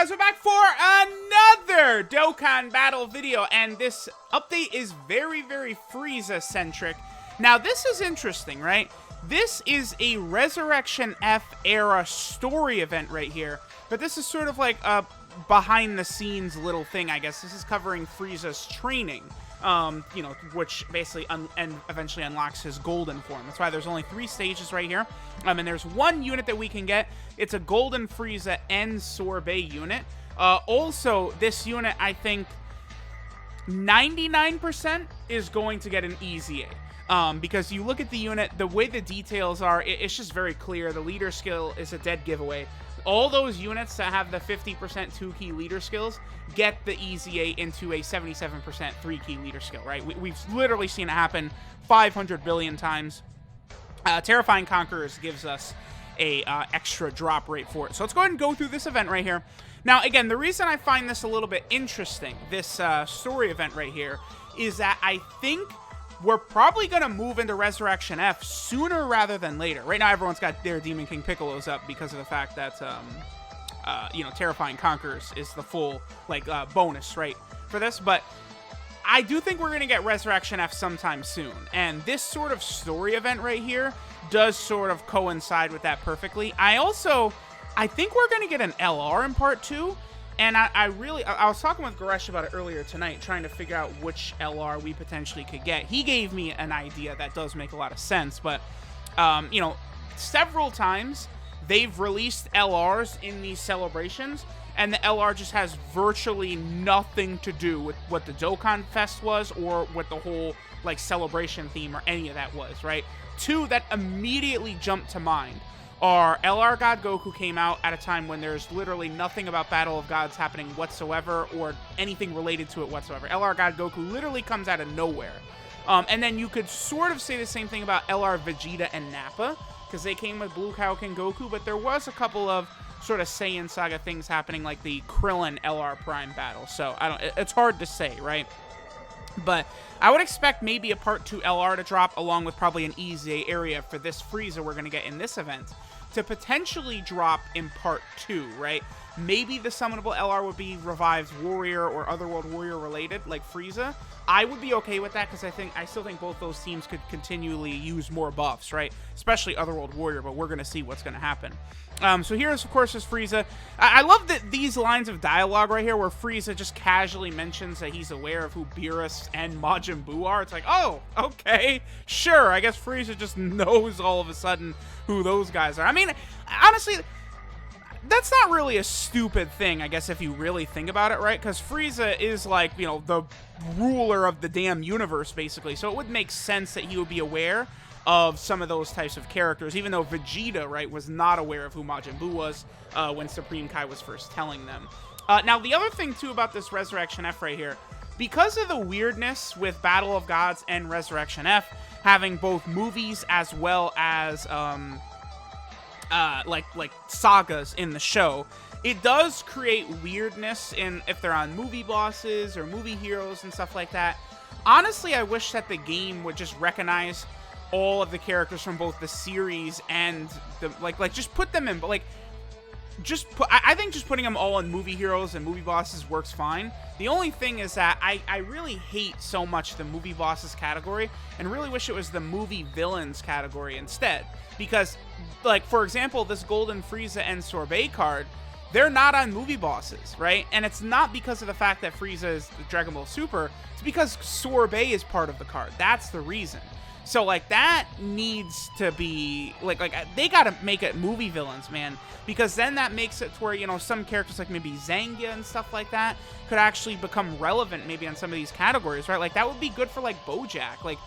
guys, we're back for another Dokkan battle video, and this update is very, very Frieza-centric. Now, this is interesting, right? This is a Resurrection F era story event right here, but this is sort of like a behind-the-scenes little thing, I guess. This is covering Frieza's training, which basically and eventually unlocks his golden form. That's why there's only 3 stages right here, and there's 1 unit that we can get. It's a golden Frieza and sorbet unit. Also, this unit, I think 99% is going to get an easy A. Because you look at the unit, the way the details are, it's just very clear. The leader skill is a dead giveaway. All those units that have the 50% 2-key leader skills get the easy A into a 77% 3-key leader skill, right? We've literally seen it happen 500 billion times. Terrifying Conquerors gives us a extra drop rate for it. So let's go ahead and go through this event right here. Now, again, the reason I find this a little bit interesting, this story event right here, is that I think we're probably going to move into Resurrection F sooner rather than later. Right now, everyone's got their Demon King Piccolos up because of the fact that, Terrifying Conquerors is the full, bonus, right, for this. But I do think we're going to get Resurrection F sometime soon. And this sort of story event right here does sort of coincide with that perfectly. I think we're going to get an LR in Part 2. And I was talking with Goresh about it earlier tonight, trying to figure out which LR we potentially could get. He gave me an idea that does make a lot of sense, but, several times they've released LRs in these celebrations, and the LR just has virtually nothing to do with what the Dokkan Fest was or what the whole, celebration theme or any of that was, right? 2 that immediately jumped to mind are LR God Goku came out at a time when there's literally nothing about Battle of Gods happening whatsoever or anything related to it whatsoever. LR God Goku literally comes out of nowhere. And then you could sort of say the same thing about LR Vegeta and Nappa, because they came with Blue Kaioken Goku, but there was a couple of sort of Saiyan Saga things happening, like the Krillin LR Prime battle. So it's hard to say, right? But I would expect maybe a Part 2 LR to drop, along with probably an easy area for this Frieza we're going to get in this event, to potentially drop in Part 2, right? Maybe the summonable LR would be Revived Warrior or Otherworld Warrior related, like Frieza. I would be okay with that, because I still think both those teams could continually use more buffs, right? Especially Otherworld Warrior, but we're going to see what's going to happen. So here's, of course, is Frieza. I love that these lines of dialogue right here where Frieza just casually mentions that he's aware of who Beerus and Majin Buu are. It's like, oh, okay, sure. I guess Frieza just knows all of a sudden who those guys are. I mean, honestly, that's not really a stupid thing, I guess, if you really think about it, right? Because Frieza is, the ruler of the damn universe, basically. So it would make sense that he would be aware of some of those types of characters, even though Vegeta, right, was not aware of who Majin Buu was when Supreme Kai was first telling them. Now, the other thing, too, about this Resurrection F right here, because of the weirdness with Battle of Gods and Resurrection F, having both movies as well as, sagas in the show, it does create weirdness in if they're on movie bosses or movie heroes and stuff like that. Honestly, I wish that the game would just recognize all of the characters from both the series and the just put them in, but I think just putting them all in movie heroes and movie bosses works fine. The only thing is that I really hate so much the movie bosses category, and really wish it was the movie villains category instead. Because, for example, this Golden Frieza and Sorbet card, they're not on movie bosses, right? And it's not because of the fact that Frieza is the Dragon Ball Super, it's because Sorbet is part of the card. That's the reason. So, that needs to be, they gotta make it movie villains, man. Because then that makes it to where, some characters like maybe Zangia and stuff like that could actually become relevant maybe on some of these categories, right? That would be good for, Bojack.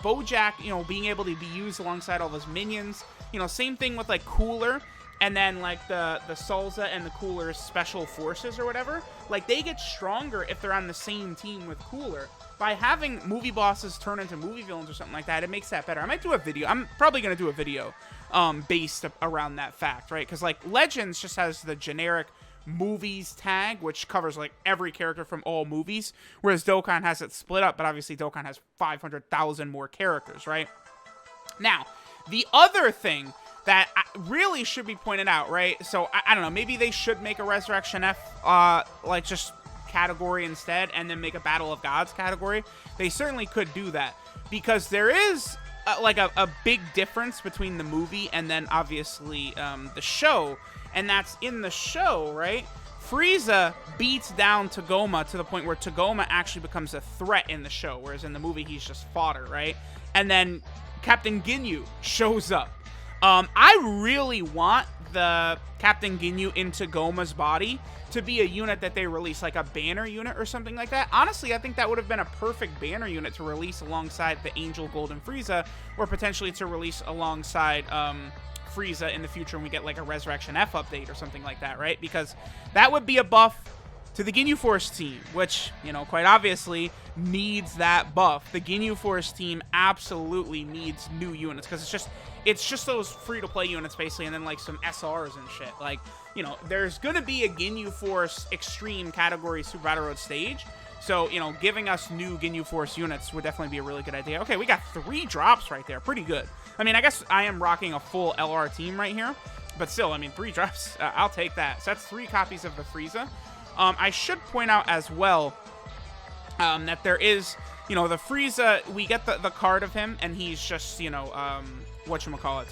Bojack, being able to be used alongside all those minions. Same thing with, Cooler. And then, the Salza and the Cooler's special forces or whatever. They get stronger if they're on the same team with Cooler. By having movie bosses turn into movie villains or something like that, it makes that better. I might do a video. I'm probably going to do a video based around that fact, right? Because, Legends just has the generic movies tag, which covers, every character from all movies, whereas Dokkan has it split up, but obviously Dokkan has 500,000 more characters, right? Now, the other thing really should be pointed out, right? So I don't know, maybe they should make a Resurrection F like just category instead, and then make a Battle of Gods category. They certainly could do that, because there is like a big difference between the movie and then obviously the show, and that's in the show, right? Frieza beats down Tagoma to the point where Tagoma actually becomes a threat in the show, whereas in the movie he's just fodder, right? And then Captain Ginyu shows up. I really want the Captain Ginyu in Tagoma's body to be a unit that they release, like a banner unit or something like that. Honestly, I think that would have been a perfect banner unit to release alongside the Angel Golden Frieza, or potentially to release alongside Frieza in the future when we get like a Resurrection F update or something like that, right? Because that would be a buff to the Ginyu Force team, which, you know, quite obviously needs that buff. The Ginyu Force team absolutely needs new units, because it's just those free-to-play units basically, and then like some SRs and shit. Like, you know, there's gonna be a Ginyu Force Extreme category Super Battle Road stage, so, you know, giving us new Ginyu Force units would definitely be a really good idea. Okay, we got 3 drops right there. Pretty good. I mean, I guess I am rocking a full LR team right here, but still, I mean, 3 drops, I'll take that. So that's 3 copies of the Frieza. I should point out as well that there is, you know, the Frieza, we get the card of him, and he's just, you know, whatchamacallit.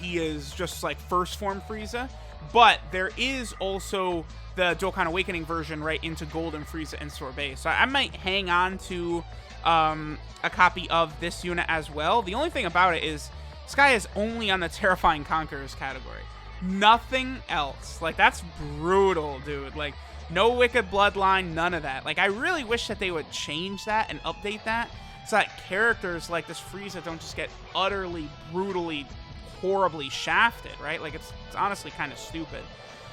He is just like first form Frieza, but there is also the Dokkan Awakening version right into Golden Frieza and Sorbet. So I might hang on to a copy of this unit as well. The only thing about it is this guy is only on the Terrifying Conquerors category. Nothing else. Like, that's brutal, dude. Like, no Wicked Bloodline, none of that. Like, I really wish that they would change that and update that so that characters like this Frieza don't just get utterly, brutally, horribly shafted, right? Like, it's honestly kind of stupid.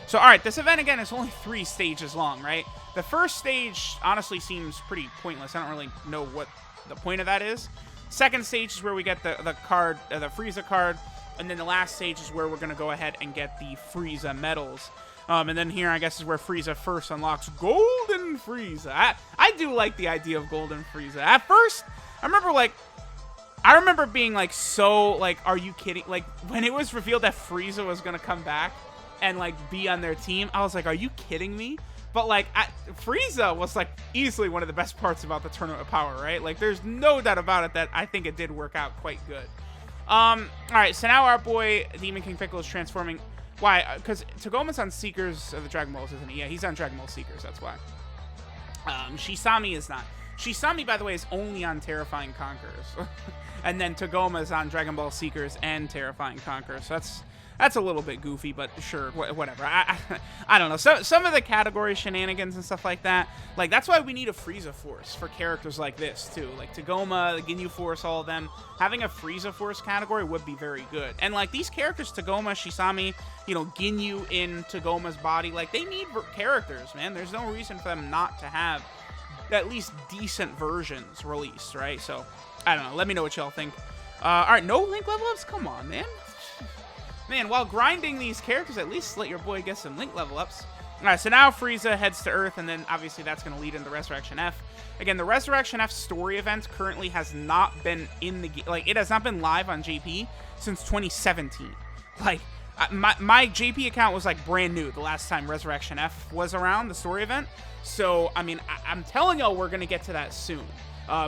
So, all right, this event, again, is only 3 stages long, right? The first stage, honestly, seems pretty pointless. I don't really know what the point of that is. Second stage is where we get the card, the Frieza card, and then the last stage is where we're going to go ahead and get the Frieza medals. And then here, I guess, is where Frieza first unlocks Golden Frieza. I do like the idea of Golden Frieza. At first, I remember being, like, so, like, are you kidding? Like, when it was revealed that Frieza was going to come back and, like, be on their team, I was like, are you kidding me? But, like, Frieza was, like, easily one of the best parts about the Tournament of Power, right? Like, there's no doubt about it that I think it did work out quite good. All right, so now our boy Demon King Piccolo is transforming. Why? Because Tagoma's on Seekers of the Dragon Balls, isn't he? Yeah, he's on Dragon Ball Seekers, that's why. Shisami is not. Shisami, by the way, is only on Terrifying Conquerors. And then Tagoma is on Dragon Ball Seekers and Terrifying Conquerors. So that's a little bit goofy, but sure, whatever. I don't know. Some of the category shenanigans and stuff like that, like, that's why we need a Frieza Force for characters like this, too. Like, Tagoma, the Ginyu Force, all of them. Having a Frieza Force category would be very good. And, like, these characters, Tagoma, Shisami, you know, Ginyu in Tagoma's body, like, they need characters, man. There's no reason for them not to have at least decent versions released, right? So, I don't know. Let me know what y'all think. All right, no Link level ups? Come on, man. Man, while grinding these characters, at least let your boy get some Link level ups. All right, so now Frieza heads to Earth, and then obviously that's going to lead into Resurrection F. Again, the Resurrection F story event currently has not been in the like, it has not been live on JP since 2017. Like, my JP account was like brand new the last time Resurrection F was around, the story event. So, I mean, I'm telling y'all we're going to get to that soon.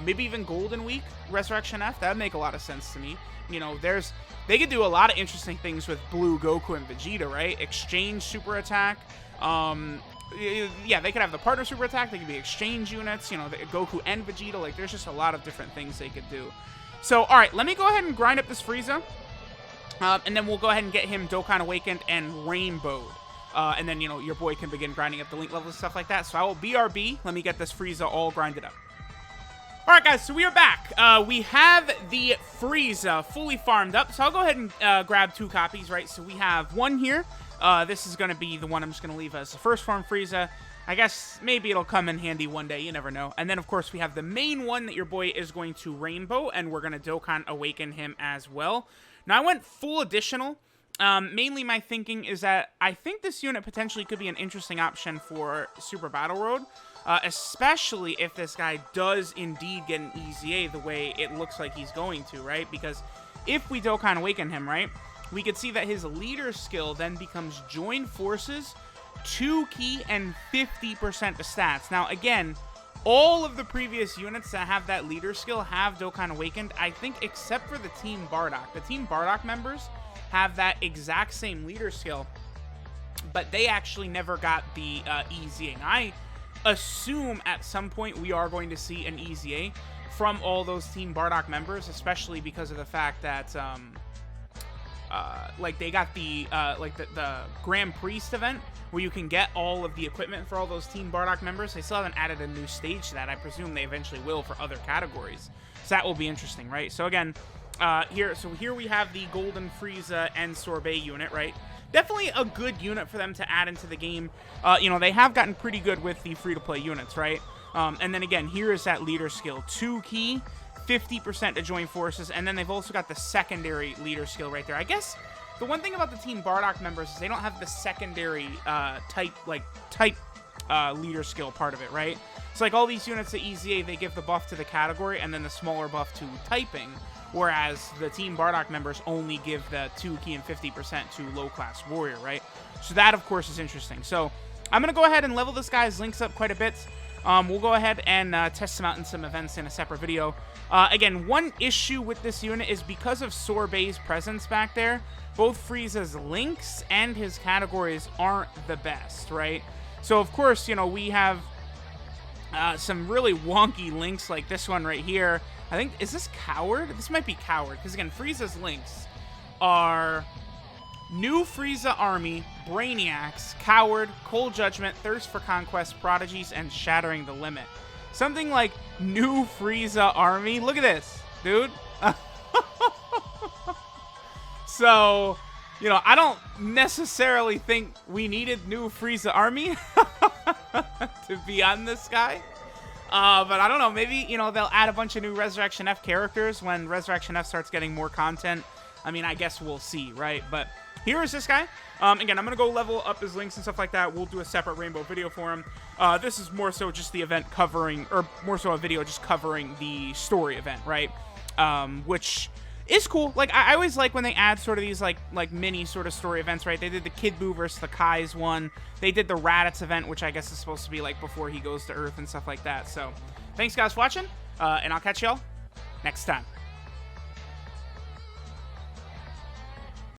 Maybe even Golden Week, Resurrection F, that would make a lot of sense to me. You know, they could do a lot of interesting things with Blue, Goku, and Vegeta, right? Exchange super attack. Yeah, they could have the partner super attack. They could be exchange units, you know, Goku and Vegeta. Like, there's just a lot of different things they could do. So, all right, let me go ahead and grind up this Frieza. And then we'll go ahead and get him Dokkan Awakened and Rainbowed. And then, you know, your boy can begin grinding up the Link levels and stuff like that. So I will BRB. Let me get this Frieza all grinded up. All right, guys, so we are back. We have the Frieza fully farmed up. So I'll go ahead and grab 2 copies, right? So we have one here. This is going to be the one I'm just going to leave as the first form Frieza. I guess maybe it'll come in handy one day. You never know. And then, of course, we have the main one that your boy is going to Rainbow, and we're going to Dokkan Awaken him as well. Now, I went full additional. Mainly my thinking is that I think this unit potentially could be an interesting option for Super Battle Road. Especially if this guy does indeed get an EZA the way it looks like he's going to, right? Because if we Dokkan Awaken him, right, we could see that his leader skill then becomes Join Forces, 2 key, and 50% to stats. Now, again, all of the previous units that have that leader skill have Dokkan Awakened, I think, except for the Team Bardock. The Team Bardock members have that exact same leader skill, but they actually never got the EZA. I assume at some point we are going to see an EZA from all those Team Bardock members, especially because of the fact that like they got the the Grand Priest event where you can get all of the equipment for all those Team Bardock members. They still haven't added a new stage to that. I presume they eventually will for other categories. So that will be interesting, right? So again, here we have the Golden Frieza and Sorbet unit, right? Definitely a good unit for them to add into the game. You know, they have gotten pretty good with the free-to-play units, right? And then again, here is that leader skill. 2 key, 50% to Join Forces, and then they've also got the secondary leader skill right there. I guess the one thing about the Team Bardock members is they don't have the secondary type leader skill part of it, right? It's like all these units at EZA, they give the buff to the category and then the smaller buff to typing, whereas the Team Bardock members only give the 2 key and 50% to low-class warrior, right? So that, of course, is interesting. So I'm going to go ahead and level this guy's links up quite a bit. We'll go ahead and test him out in some events in a separate video. Again, one issue with this unit is because of Sorbet's presence back there, both Frieza's links and his categories aren't the best, right? So, of course, you know, we have some really wonky links like this one right here. I think, is this Coward? This might be Coward, because again, Frieza's links are New Frieza Army, Brainiacs, Coward, Cold Judgment, Thirst for Conquest, Prodigies, and Shattering the Limit. Something like New Frieza Army. Look at this, dude. So, you know, I don't necessarily think we needed New Frieza Army to be on this guy. But I don't know, maybe, you know, they'll add a bunch of new Resurrection F characters when Resurrection F starts getting more content. I mean, I guess we'll see, right? But here is this guy. Again, I'm going to go level up his links and stuff like that. We'll do a separate Rainbow video for him. This is more so just the event covering, or more so a video just covering the story event, right? Which is cool. Like, I always like when they add sort of these, like mini sort of story events, right? They did the Kid Buu versus the Kai's one. They did the Raditz event, which I guess is supposed to be, like, before he goes to Earth and stuff like that. So, thanks, guys, for watching, and I'll catch y'all next time.